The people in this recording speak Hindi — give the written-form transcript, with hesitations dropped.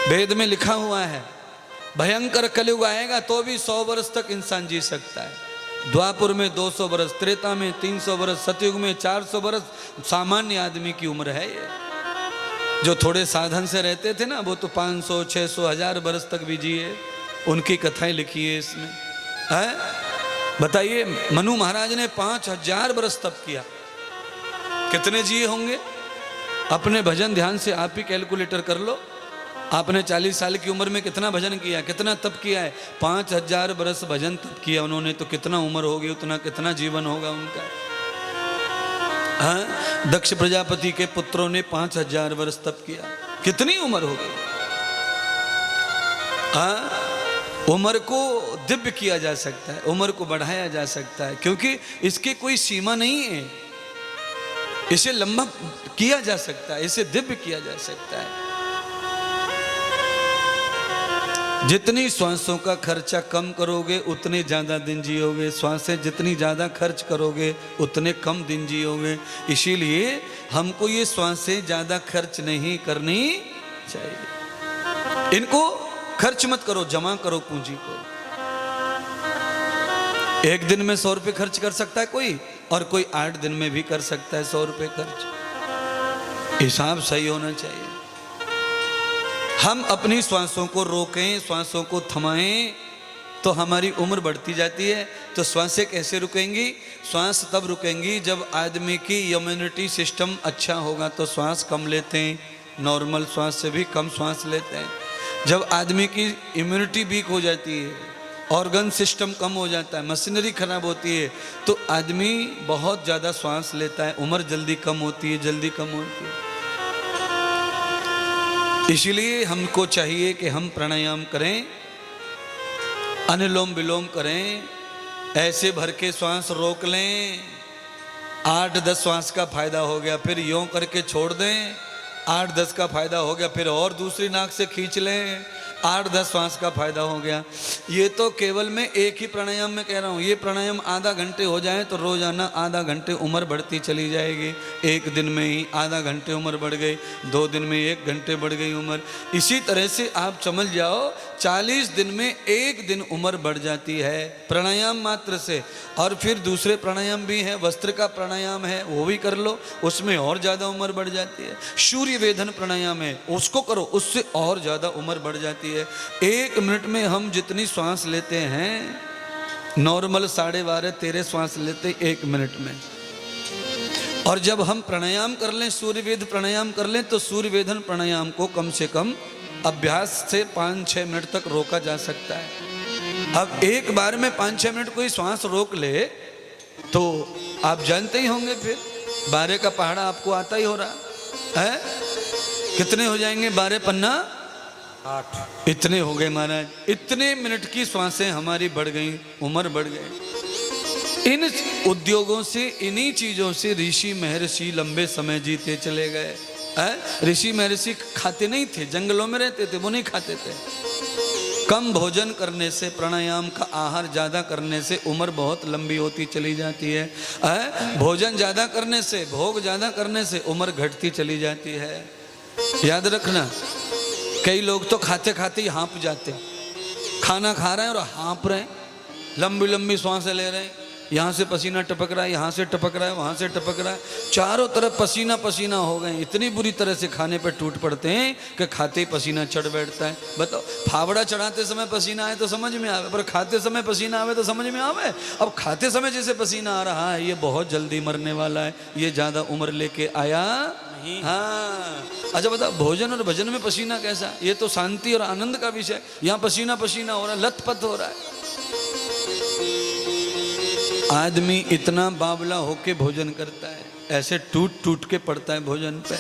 वेद में लिखा हुआ है भयंकर कलयुग आएगा तो भी 100 वर्ष तक इंसान जी सकता है। द्वापुर में 200 वर्ष, त्रेता में 300 वर्ष, सतयुग में 400 वर्ष सामान्य आदमी की उम्र है। ये जो थोड़े साधन से रहते थे ना, वो तो 500, 600, 1000 वर्ष तक भी जिए। उनकी कथाएं लिखी है इसमें, है? बताइए, मनु महाराज ने 5000 वर्ष तप किया, कितने जिए होंगे? अपने भजन ध्यान से आप ही कैलकुलेटर कर लो। आपने 40 साल की उम्र में कितना भजन किया, कितना तप किया है? 5000 वर्ष भजन तप किया उन्होंने, तो कितना उम्र होगी, उतना कितना जीवन होगा उनका। हाँ, दक्ष प्रजापति के पुत्रों ने 5000 वर्ष तप किया, कितनी उम्र होगी। हाँ, उम्र को दिव्य किया जा सकता है, उम्र को बढ़ाया जा सकता है, क्योंकि इसकी कोई सीमा नहीं है। इसे लंबा किया जा सकता है, इसे दिव्य किया जा सकता है। जितनी श्वासों का खर्चा कम करोगे उतने ज्यादा दिन जियोगे, श्वासें जितनी ज्यादा खर्च करोगे उतने कम दिन जियोगे। इसीलिए हमको ये श्वासें ज्यादा खर्च नहीं करनी चाहिए। इनको खर्च मत करो, जमा करो पूंजी को। एक दिन में 100 रुपये खर्च कर सकता है कोई, और कोई 8 दिन में भी कर सकता है 100 रुपये खर्च। हिसाब सही होना चाहिए। हम अपनी श्वासों को रोकें, श्वासों को थमाएं तो हमारी उम्र बढ़ती जाती है। तो श्वासें कैसे रुकेंगी? श्वास तब रुकेंगी जब आदमी की इम्यूनिटी सिस्टम अच्छा होगा। तो श्वास कम लेते हैं, नॉर्मल श्वास से भी कम श्वास लेते हैं। जब आदमी की इम्यूनिटी वीक हो जाती है, ऑर्गन सिस्टम कम हो जाता है, मशीनरी खराब होती है, तो आदमी बहुत ज़्यादा श्वास लेता है, उम्र जल्दी कम होती है, जल्दी कम होती है। इसलिए हमको चाहिए कि हम प्राणायाम करें, अनुलोम विलोम करें, ऐसे भर के श्वास रोक लें। 8-10 श्वास का फायदा हो गया, फिर यों करके छोड़ दें। 8-10 का फायदा हो गया, फिर और दूसरी नाक से खींच लें। 8-10 श्वास का फायदा हो गया। ये तो केवल मैं एक ही प्राणायाम में कह रहा हूँ। ये प्राणायाम आधा घंटे हो जाए तो रोजाना आधा घंटे उम्र बढ़ती चली जाएगी। एक दिन में ही आधा घंटे उम्र बढ़ गई, 2 दिन में 1 घंटे बढ़ गई उम्र। इसी तरह से आप समझ जाओ 40 दिन में 1 दिन उम्र बढ़ जाती है प्राणायाम मात्र से। और फिर दूसरे प्राणायाम भी हैं, वस्त्र का प्राणायाम है, वो भी कर लो, उसमें और ज़्यादा उम्र बढ़ जाती है। सूर्य वेधन प्राणायाम है, उसको करो, उससे और ज़्यादा उम्र बढ़ जाती है। 1 मिनट में हम जितनी श्वास लेते हैं, नॉर्मल 12.5-13 श्वास लेते 1 मिनट में। और जब हम प्राणायाम कर लें, सूर्य वेद प्राणायाम कर लें, तो सूर्य वेधन प्राणायाम को कम से कम अभ्यास से 5-6 मिनट तक रोका जा सकता है। अब एक बार में 5-6 मिनट कोई श्वास रोक ले तो आप जानते ही होंगे, फिर 12 का पहाड़ा आपको आता ही हो रहा है। कितने हो जाएंगे? 12 पन्ना 8, इतने हो गए महाराज। इतने मिनट की श्वासें हमारी बढ़ गई, उम्र बढ़ गई। इन उद्योगों से, इन्हीं चीजों से ऋषि महर्षि लंबे समय जीते चले गए। ऋषि महर्षि खाते नहीं थे, जंगलों में रहते थे, वो नहीं खाते थे। कम भोजन करने से, प्राणायाम का आहार ज्यादा करने से उम्र बहुत लंबी होती चली जाती है। भोजन ज्यादा करने से, भोग ज्यादा करने से उम्र घटती चली जाती है। याद रखना, कई लोग तो खाते खाते ही हाँप जाते। खाना खा रहे हैं और हाँप रहे हैं, लंबी लंबी सांसें ले रहे हैं, यहाँ से पसीना टपक रहा है, यहाँ से टपक रहा है, वहाँ से टपक रहा है, चारों तरफ पसीना पसीना हो गए। इतनी बुरी तरह से खाने पर टूट पड़ते हैं कि खाते ही पसीना चढ़ बैठता है। बताओ, फावड़ा चढ़ाते समय पसीना आए तो समझ में आवे, पर खाते समय पसीना आवे तो समझ में आवे। अब खाते समय जैसे पसीना आ रहा है, ये बहुत जल्दी मरने वाला है, ये ज़्यादा उम्र लेके आया नहीं। हाँ, अच्छा बताओ, भोजन और भजन में पसीना कैसा? ये तो शांति और आनंद का विषय। यहाँ पसीना पसीना हो रहा है, लथपथ हो रहा है। आदमी इतना बावला होके भोजन करता है, ऐसे टूट टूट के पड़ता है भोजन पे।